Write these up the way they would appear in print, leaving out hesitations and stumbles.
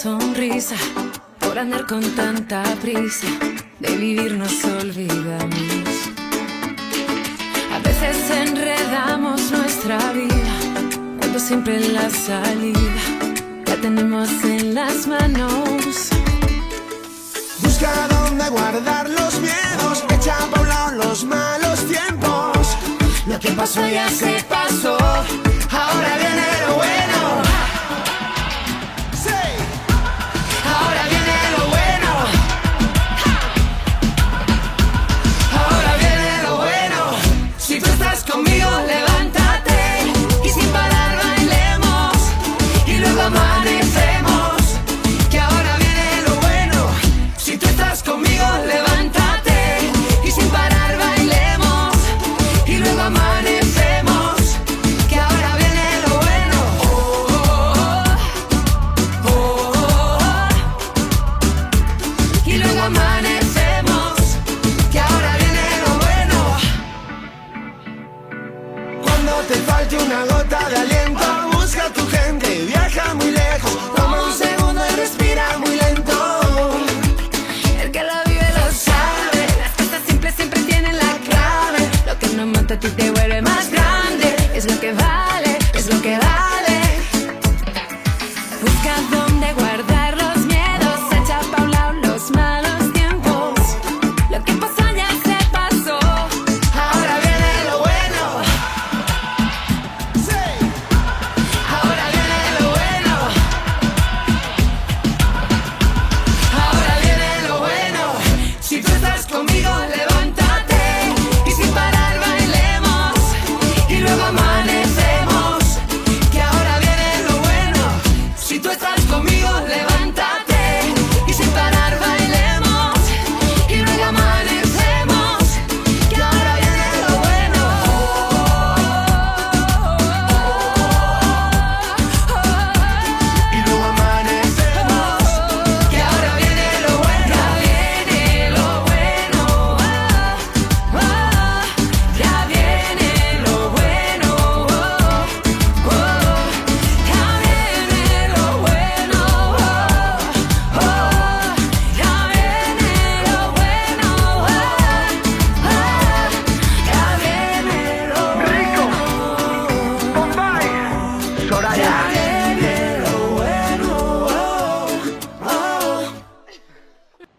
sonrisa por andar con tanta prisa. De vivir nos olvidamos. A veces enredamos nuestra vida cuando siempre la salida la tenemos en las manos. Busca dónde guardar los miedos, echa pa' un lado los malos tiempos. Lo que pasó ya se pasó, ahora viene lo bueno. Sí. Ahora viene lo bueno. Ahora viene lo bueno. Si tú estás conmigo, levántate y sin parar bailemos y luego amanecemos. Que ahora viene lo bueno. Si tú estás conmigo, levántate y sin parar bailemos y luego amanecemos. Que ahora viene lo bueno. Y luego amanecemos. Que ahora viene lo bueno. Cuando te falte una gota de aliento, busca a tu gente, viaja muy lejos. Toma un segundo y respira muy lento. El que la vive lo sabe. Las cosas simples siempre tienen la clave. Lo que no mata a ti te vuelve más grande. Es lo que vale, es lo que vale. Busca dónde guardar los miedos, echa pa' un lado los malos tiempos. Lo que pasó ya se pasó. Ahora viene lo bueno. Sí. Ahora viene lo bueno. Ahora viene lo bueno. Si tú estás conmigo, levántate y sin parar bailemos y luego amanecemos. Que ahora viene lo bueno. Si tú estás conmigo, levántate y sin parar bailemos y luego amanecemos. Que ahora viene lo bueno. Y luego amanecemos. Que ahora viene lo bueno. Ya viene lo bueno. Ya viene lo bueno. Ya viene lo bueno. Ya viene lo bueno. Ya viene lo Rico, Bombay, Soraya. Ya viene lo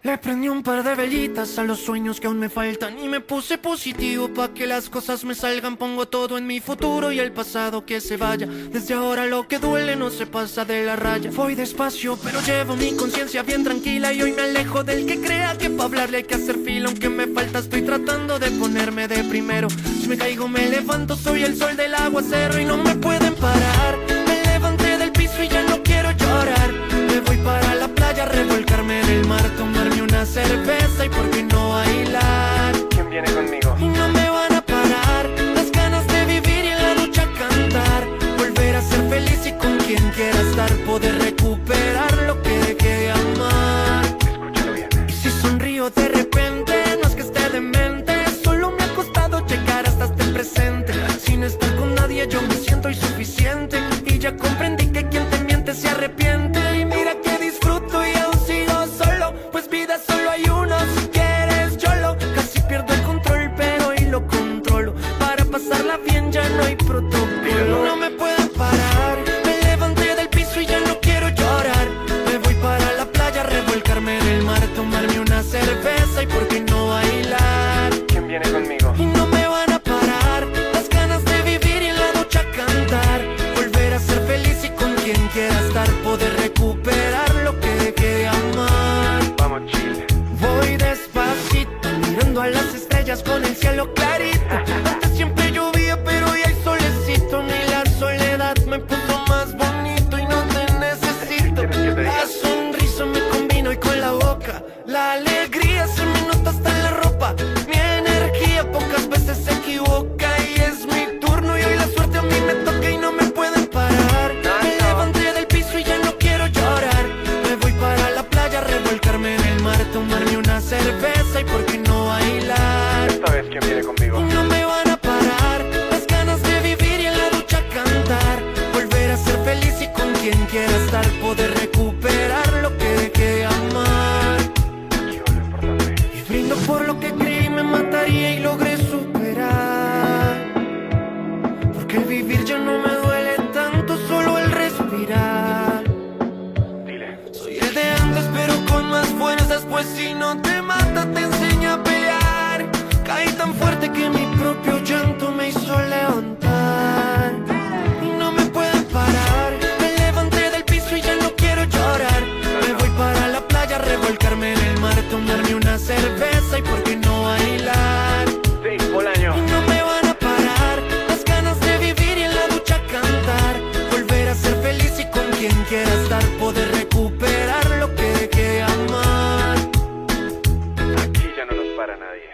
Le prendí un par de velitas a los sueños que aún me faltan y me puse positivo pa' que las cosas me salgan. Pongo todo en mi futuro y el pasado que se vaya. Desde ahora lo que duele no se pasa de la raya. Voy despacio pero llevo mi conciencia bien tranquila y hoy me alejo del que crea que pa' hablarle hay que hacer fila. Aunque me falta estoy tratando de ponerme de primero. Si me caigo me levanto, soy el sol del aguacero y no me pueden parar. Me levanté del piso y ya no quiero llorar. Me voy para la playa, revolcarme en el mar, tomarme una cerveza y por qué no bailar. ¿Quién viene conmigo? Y no me van a parar las ganas de vivir y en la noche a cantar. Volver a ser feliz y con quien quiera estar. Poder recuperar lo que dejé de amar. Escúchalo bien. Y si sonrío de repente, no es que esté demente. Solo me ha costado llegar hasta este presente. Sin estar con nadie yo me siento insuficiente. Y ya comprendí que quien te miente se arrepiente. Y mira que disfruto y aún sigo solo. Pues vida solo hay una, si quieres YOLO. Casi pierdo el control pero hoy lo controlo. Para pasarla bien ya no hay protocolo. No me pueden parar. Me levanté del piso y ya no quiero llorar. Me voy para la playa, revolcarme en el mar, tomarme una cerveza y por qué no bailar. ¿Quién viene conmigo? Y no me van a parar las ganas de vivir y en la noche a cantar. Volver a ser feliz y con quien quiera estar. Poder recuperar lo que dejé de amar. Vamos, Chile. Voy despacito, mirando a las estrellas con el cielo clarito. Antes siempre llovía pero hoy hay solecito. Ni la soledad me puso más bonito y no te necesito. La sonrisa me combina hoy con la boca. La alegría se me nota hasta en la ropa. Mi energía pocas veces se equivoca y es mi turno y hoy la suerte a mí me toca y no me pueden parar. Me levanté del piso y ya no quiero llorar. Me voy para la playa, revolcarme en el mar, tomarme una cerveza y por qué no bailar. Esta vez, ¿quién viene conmigo? Y no me van a parar las ganas de vivir y en la ducha cantar. Volver a ser feliz y con quien quiera estar. Poder recuperar por lo que creí me mataría y logré superar. Porque el vivir ya no me duele tanto, solo el respirar. Dile. Soy el de antes pero con más fuerzas, pues si no te mata te enseña a pelear. Caí tan fuerte que mi propio llanto me hizo levantar. Y no me pueden parar, me levanté del piso y ya no quiero llorar. Me voy para la playa, revolcarme en el mar, tomarme una cerveza y por qué no bailar. Sí, Bolaño. Y no me van a parar las ganas de vivir y en la ducha cantar. Volver a ser feliz y con quien quiera estar, poder recuperar lo que dejé de amar. Aquí ya no nos para nadie.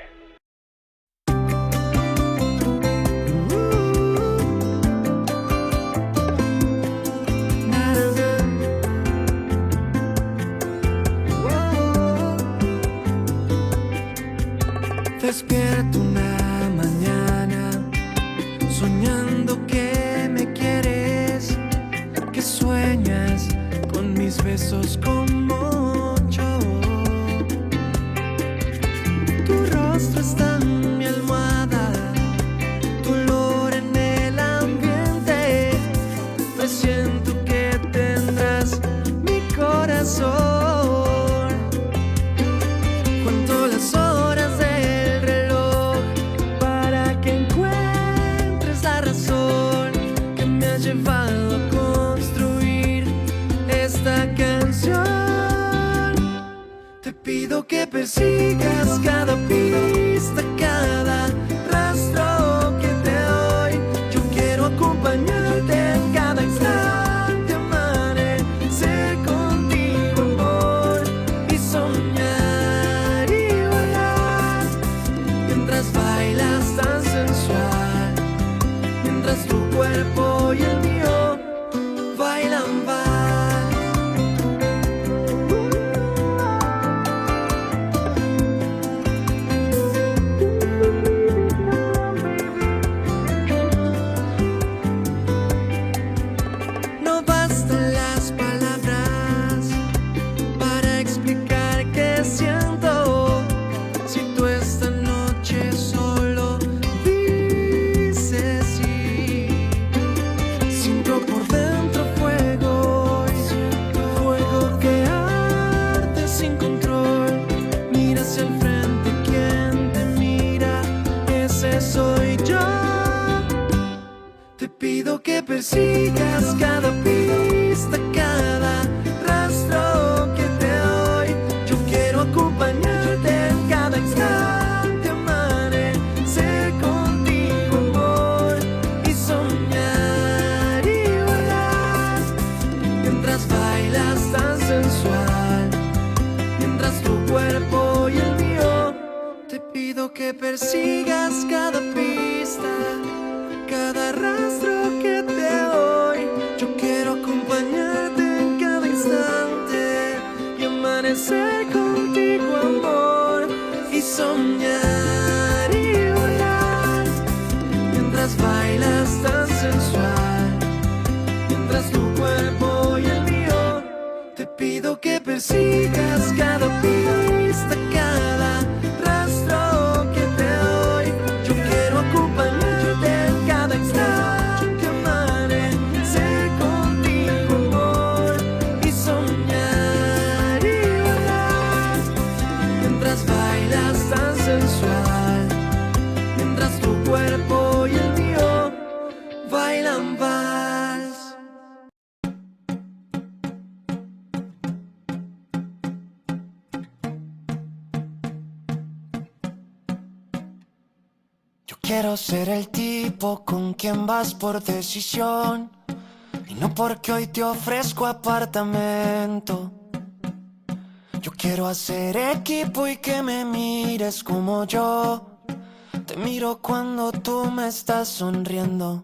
Despierto una mañana soñando que me quieres, que sueñas con mis besos como yo. Tu rostro está en mi almohada, tu olor en el ambiente. Presiento que tendrás mi corazón. Cuento las horas del reloj para que encuentres la razón que me ha llevado a construir esta canción. Te pido que persigas cada pista, cada rastro que te doy. Yo quiero acompañarte en cada instante, amanecer contigo, amor, y soñar y volar. Mientras bailas tan sensual, mientras tu cuerpo y el mío bailan vals. No bastan las palabras para explicar qué siento. Si tú esta noche solo dices sí, siento por dentro fuego, fuego que arde sin control. Mira hacia el frente, quien te mira, ese soy yo. Te pido que persigas cada pista, cada rastro que te doy. Yo quiero acompañarte en cada instante, amanecer contigo, amor, y soñar y volar. Mientras bailas tan sensual, mientras tu cuerpo y el mío. Te pido que persigas cada pista, cada rastro que te doy. Yo quiero acompañarte en cada instante y amanecer contigo, amor, y soñar y volar. Mientras bailas tan sensual, mientras tu cuerpo y el mío. Te pido que persigas cada pista, cada rastro que te doy. Yo quiero acompañarte en cada instante, amanecer contigo, amor, y soñar y volar. Mientras bailas tan sensual, mientras tu cuerpo y el mío bailan vals. Quiero ser el tipo con quien vas por decisión y no porque hoy te ofrezco apartamento. Yo quiero hacer equipo y que me mires como yo te miro cuando tú me estás sonriendo.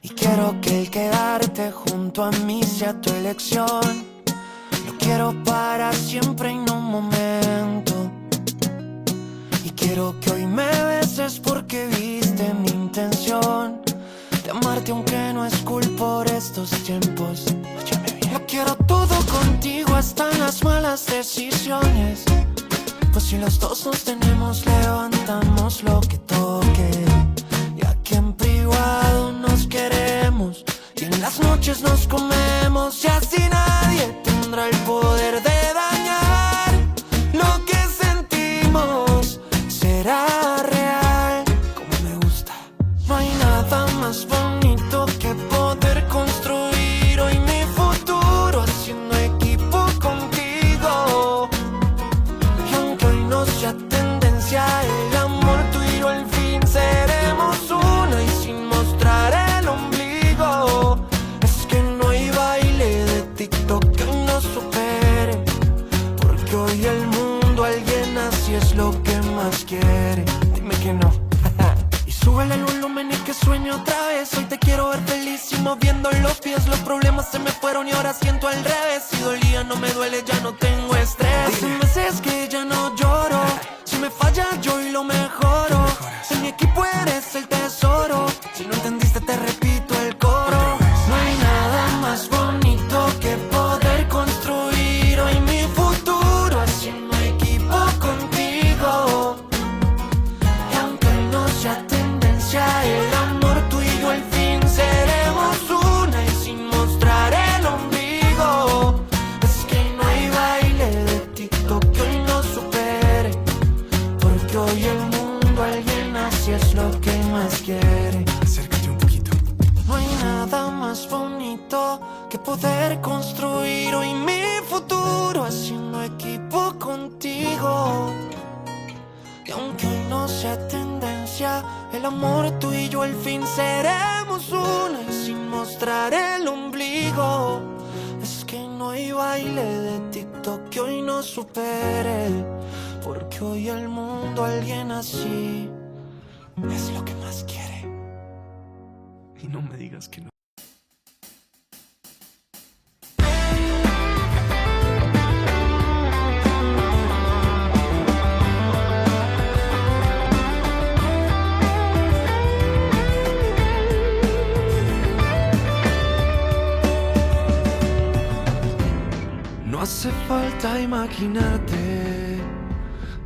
Y quiero que el quedarte junto a mí sea tu elección. Lo quiero para siempre y no un momento. Y quiero que hoy me beses porque viste mi intención de amarte aunque no es cool por estos tiempos. Óyeme bien. Lo quiero todo contigo, hasta en las malas decisiones. Pues si los dos nos tenemos, levantamos lo que toque. Y aquí en privado nos queremos, y en las noches nos comemos, y así nadie tendrá el poder de dañar. Lo que sentimos será real, como me gusta. No hay nada más bonito que poder construir hoy mi futuro haciendo equipo contigo. Y aunque hoy no sea tendencia el amor, tú y yo al fin seremos una y sin mostrar el ombligo. Es que no hay baile de TikTok que hoy nos supere, porque hoy el mundo alguien así es lo que más quiere. Dime que no. Y súbele el volumen y que sueñe otra vez. Hoy te quiero ver feliz y moviendo los pies. Los problemas se me fueron y ahora siento al revés. Si dolía no me duele, ya no tengo estrés. Hace meses que ya no lloro. Si me falla yo y lo mejoro. En mi equipo eres el tesoro. Si no entendiste te repito el coro. No hay nada más bonito que poder construir hoy mi futuro haciendo equipo contigo. Y aunque no sea tendencia el amor, tú y yo al fin seremos una y sin mostrar el ombligo. Es que no hay baile de TikTok que hoy nos supere, porque hoy el mundo alguien así es lo que más quiere. Acércate un poquito. No hay nada más bonito que poder construir hoy mi futuro haciendo equipo contigo. Y aunque hoy no sea tendencia el amor, tú y yo al fin seremos una y sin mostrar el ombligo. Es que no hay baile de TikTok que hoy nos supere, porque hoy el mundo alguien así es lo que más quiere. Y no me digas que no. No hace falta imaginarte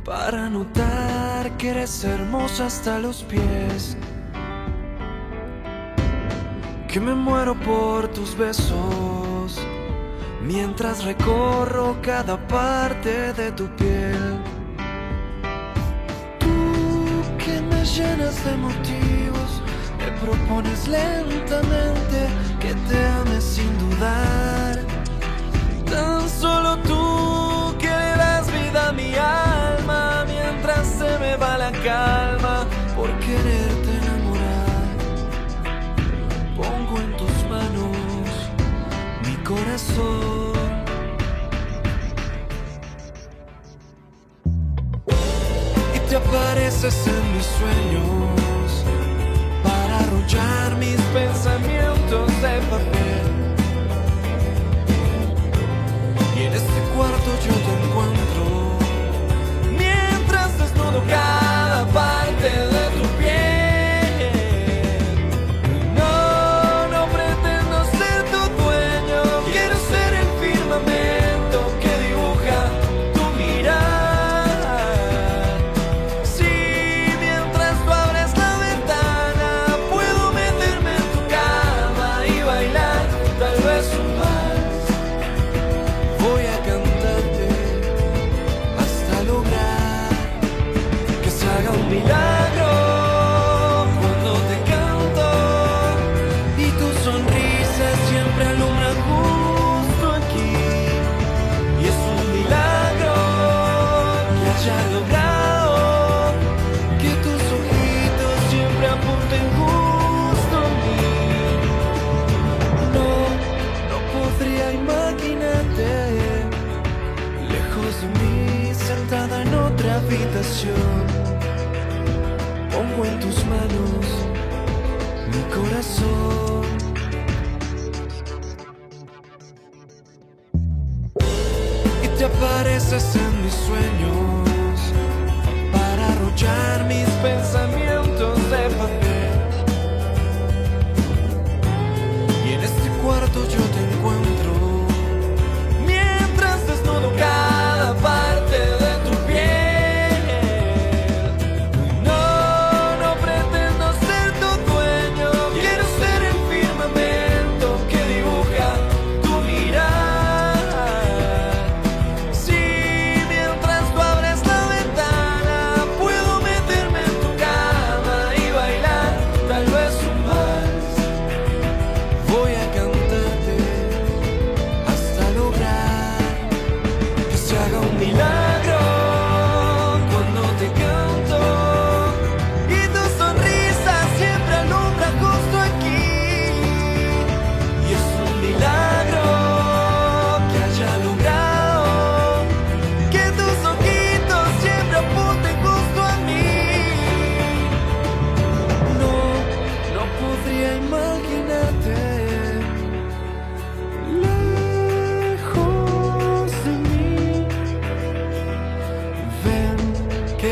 para notar que eres hermosa hasta los pies, que me muero por tus besos mientras recorro cada parte de tu piel. Tú que me llenas de motivos, me propones lentamente que te ame sin dudar. Tan solo tú que le das vida a mi alma mientras se me va la calma por quererte enamorar. Pongo en tus manos mi corazón y te apareces en mis sueños para arrullar mis pensamientos de papel. Y en este cuarto yo te encuentro mientras desnudo cada parte de tu piel. No, no pretendo ser tu dueño, quiero ser el firmamento que dibuja tu mirada. Si mientras tú abres la ventana puedo meterme en tu cama y bailar tal vez un vals. Voy a cantarte hasta lograr que se haga un milagro cuando te canto y tu sonrisa siempre alumbra justo aquí. Y es un milagro que haya logrado que tus ojitos siempre apunten justo a mí. No, no podría imaginarte lejos de mí, sentada en otra habitación. Pongo en tus manos mi corazón y te apareces en mis sueños para arrullar mis pensamientos de papel. Y en este cuarto yo te encuentro mientras desnudo cada parte de tu piel.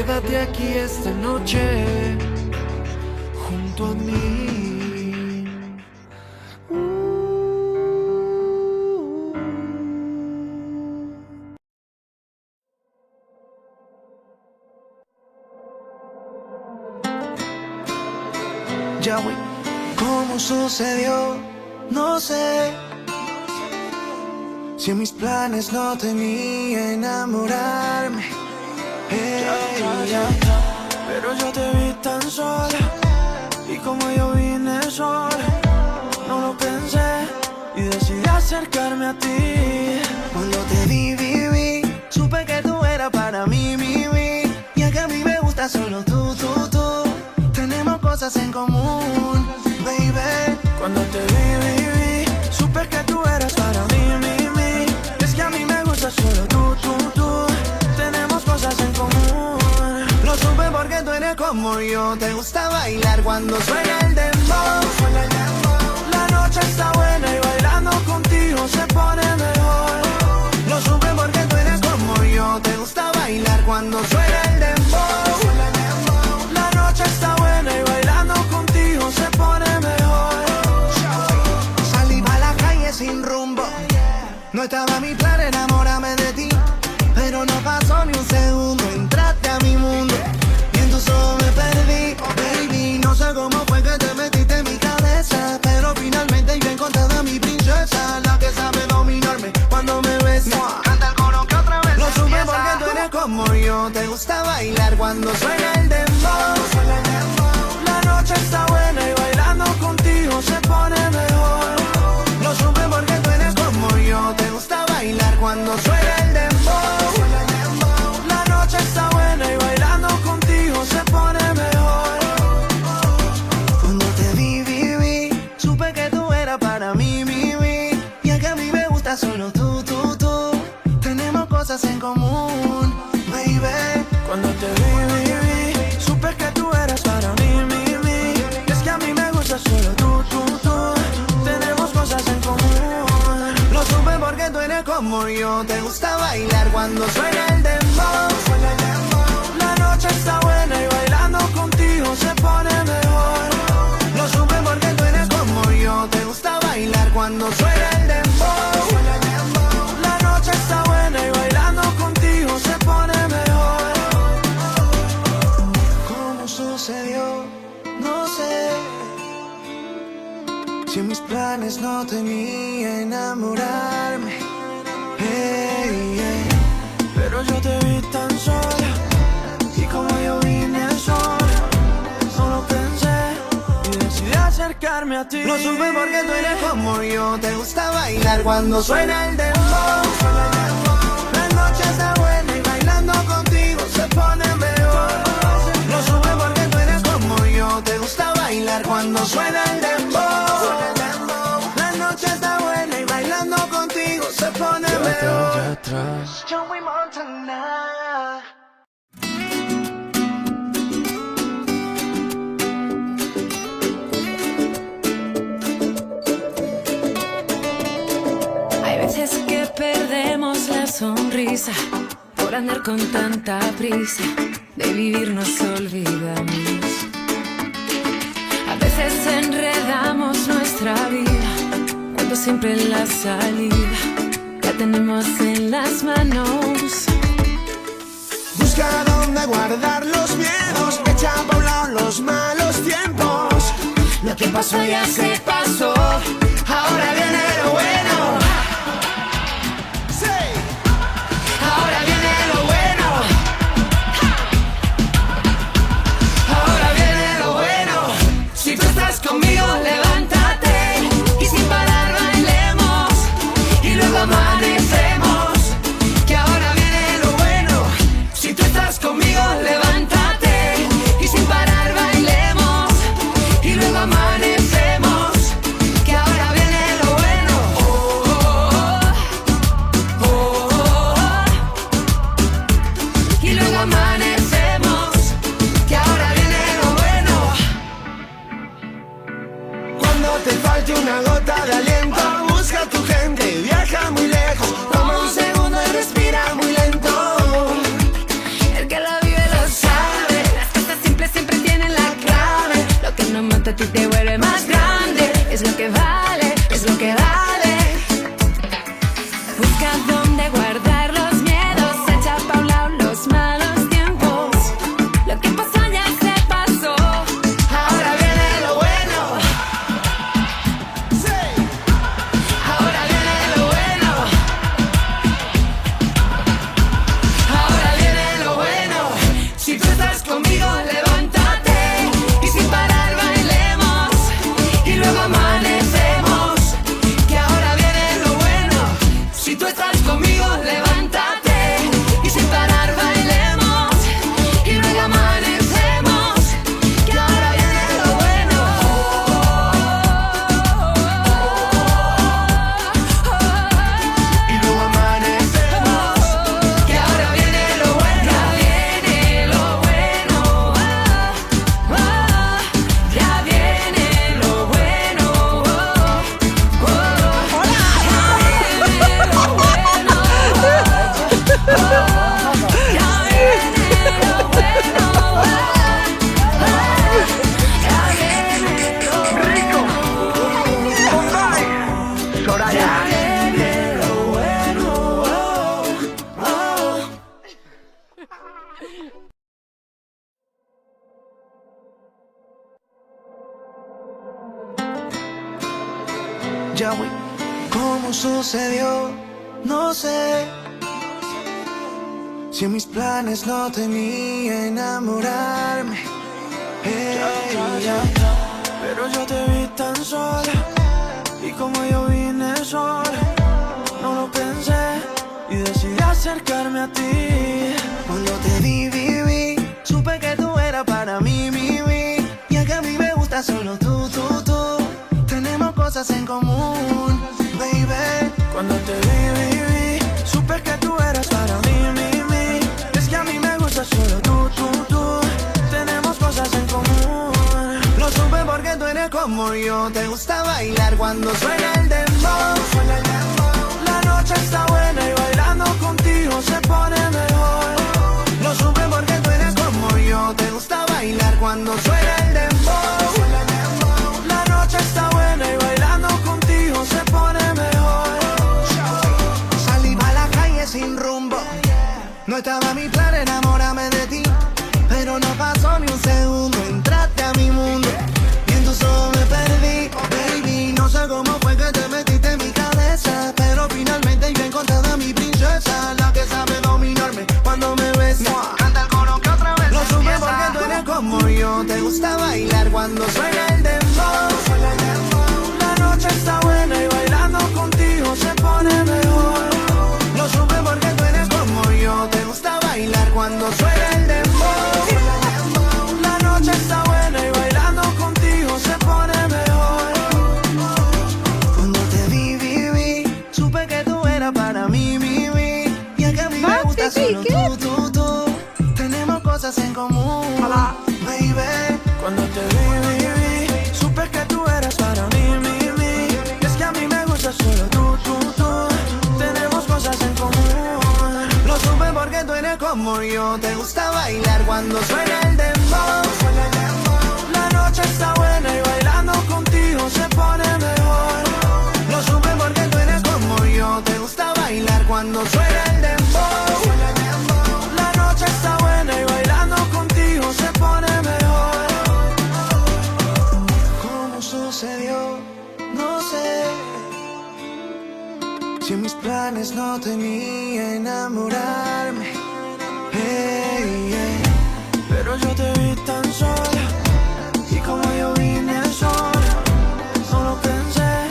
Quédate aquí esta noche junto a mí. Ya voy. ¿Cómo sucedió? No sé. Si en mis planes no tenía enamorarme. Pero yo te vi tan sola, y como yo vine sola, no lo pensé y decidí acercarme a ti. Cuando te vi, supe que tú eras para mí, y es que a mí me gusta solo tú. Tenemos cosas en común, baby. Cuando te vi, supe que tú eras para mí, y es que a mí me gusta solo tú. Tenemos cosas en común. Lo supe porque tú eres como yo. Te gusta bailar cuando suena el dembow. La noche está buena y bailando contigo se pone mejor. Lo supe porque tú eres como yo. Te gusta bailar cuando suena el dembow. La noche está buena y bailando contigo se pone mejor. Salí pa' la calle sin rumbo. No estaba mi plan enamorarme de ti, pero no pasó ni un segundo. Entraste a mi mundo y en tus ojos me perdí. Baby, no sé cómo fue que te metiste en mi cabeza, pero finalmente yo encontré a mi princesa, la que sabe dominarme cuando me besa. Canta el coro que otra vez. Lo supe porque tú eres como yo. Te gusta bailar cuando suena el dembow. La noche está buena y bailando contigo se pone mejor. Lo supe porque tú eres como yo. Te gusta bailar cuando suena el dembow. La noche está buena y bailando contigo se pone mejor. Cuando te vi, supe que tú eras para mí, y es que a mí me gusta solo tú. Tenemos cosas en común, baby. Cuando te vi, supe que tú eras para mí, y es que a mí me gusta solo tú. Tenemos cosas en común. Lo supe porque tú eres como yo. Te gusta bailar cuando suena el dembow. La noche está buena y bailando contigo se pone mejor. Lo supe porque tú eres como yo. Te gusta bailar cuando suena el dembow. La noche está buena y bailando contigo se pone mejor. ¿Cómo sucedió? No sé. Si en mis planes no tenía enamorarme, pero yo te vi tan sola, y como yo vine sola, no lo pensé y decidí acercarme a ti. Lo supe porque tú eres como yo. Te gusta bailar cuando suena el dembow. La noche está buena y bailando contigo se pone mejor. Lo supe porque tú eres como yo. Te gusta bailar cuando suena el dembow. La noche está buena y bailando contigo se pone mejor. Joey Montana. Hay veces que perdemos la sonrisa por andar con tanta prisa. De vivir nos olvidamos. A veces enredamos nuestra vida cuando siempre la salida la tenemos en las manos. Busca dónde guardar los miedos, echa pa' un lado los malos tiempos. Lo que pasó ya se pasó, ahora viene lo bueno. Sí. Ahora viene lo bueno. Ahora viene lo bueno. Si tú estás conmigo, levántate y sin parar bailemos y luego amanecemos. Que ahora viene lo bueno. Si tú estás conmigo, levántate y sin parar bailemos y luego amanecemos. Que ahora viene lo bueno. Y luego amanecemos. Que ahora viene lo bueno. Cuando te falte una gota de aliento, busca a tu gente, viaja muy lejos. Toma un segundo y respira muy lento. El que la vive lo sabe. Ya, güey. ¿Cómo sucedió? No sé. Si en mis planes no tenía enamorarme. Pero yo te vi tan sola. Y como yo vine sola, no lo pensé y decidí acercarme a ti. Cuando te vi, supe que tú eras para mí, y es que a mí me gusta solo tú. Tenemos cosas en común, baby. Cuando te vi, supe que tú eras para mí, y es que a mí me gusta solo tú. Tenemos cosas en común. Lo supe porque tú eres como yo. Te gusta bailar cuando suena el dembow. La noche está buena y bailando contigo se pone mejor. Lo supe porque tú eres como yo. Te gusta bailar cuando suena el dembow. La noche está buena y bailando contigo se pone mejor. Salí pa' la calle sin rumbo. No estaba mi plan enamorarme de ti, pero no pasó ni un segundo. Entraste a mi mundo y en tus ojos me perdí, baby. No sé cómo fue que te metiste en mi cabeza, pero finalmente yo he encontrado a mi princesa, la que sabe dominarme cuando me besa. Canta el coro que otra vez lo supe porque tú eres como yo. Te gusta bailar cuando suena el dembow. La noche está buena y bailando contigo se pone mejor. Lo supe porque tú eres como yo. Te gusta bailar cuando suena el dembow. La noche está buena y bailando contigo se pone mejor. Cuando te vi, supe que tú eras para mí, y es que a mí me gusta solo tú. Tenemos cosas en común, baby. Cuando te vi, supe que tú eras para mí, y es que a mí me gusta solo tú. Tenemos cosas en común. Lo supe porque tú eres como yo. Te gusta bailar cuando suena el dembow. La noche está buena y bailando contigo se pone mejor. Lo supe porque tú eres como yo. Te gusta bailar cuando suena el dembow. La noche está buena y bailando contigo se pone mejor. ¿Cómo sucedió? No sé. Si en mis planes no tenía enamorarme, pero yo te vi tan sola, y como yo vine sola, no lo pensé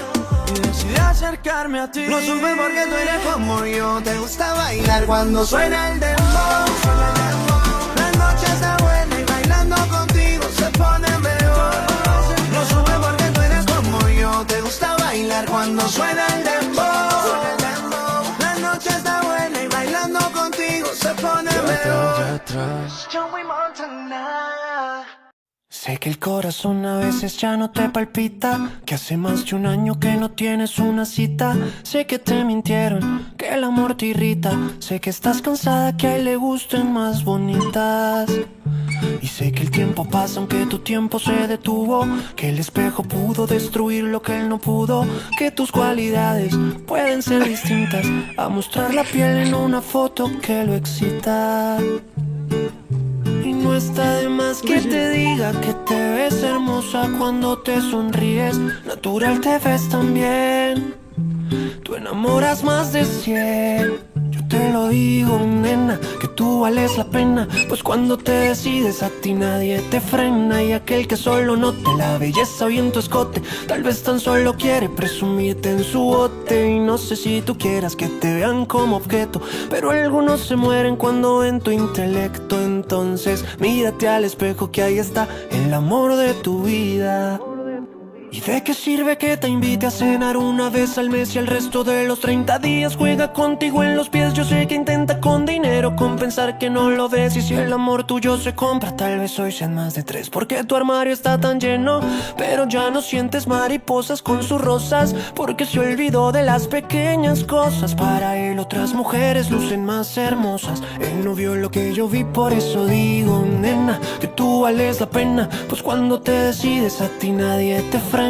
y decidí acercarme a ti. Lo supe porque tú eres como yo. Te gusta bailar cuando suena el dembow. La noche está buena y bailando contigo se pone mejor. Lo supe porque tú eres como yo. Te gusta bailar cuando suena el dembow. La noche está buena y bailando contigo se pone mejor. Joey Montana. Sé que el corazón a veces ya no te palpita, que hace más de un año que no tienes una cita. Sé que te mintieron, que el amor te irrita. Sé que estás cansada, que a él le gusten más bonitas. Y sé que el tiempo pasa aunque tu tiempo se detuvo, que el espejo pudo destruir lo que él no pudo, que tus cualidades pueden ser distintas a mostrar la piel en una foto que lo excita. Y no está de más que te diga que te ves hermosa cuando te sonríes. Natural te ves también. Tú enamoras más de 100. Yo te lo digo, nena, que tú vales la pena, pues cuando te decides a ti nadie te frena. Y aquel que solo note la belleza y en tu escote, tal vez tan solo quiere presumirte en su bote. Y no sé si tú quieras que te vean como objeto, pero algunos se mueren cuando ven tu intelecto. Entonces mírate al espejo, que ahí está el amor de tu vida. ¿Y de qué sirve que te invite a cenar una vez al mes y el resto de los 30 días juega contigo en los pies? Yo sé que intenta con dinero compensar que no lo ves, y si el amor tuyo se compra, tal vez hoy sean más de 3, porque tu armario está tan lleno, pero ya no sientes mariposas con sus rosas, porque se olvidó de las pequeñas cosas. Para él otras mujeres lucen más hermosas. Él no vio lo que yo vi, por eso digo, nena, que tú vales la pena, pues cuando te decides a ti nadie te frena.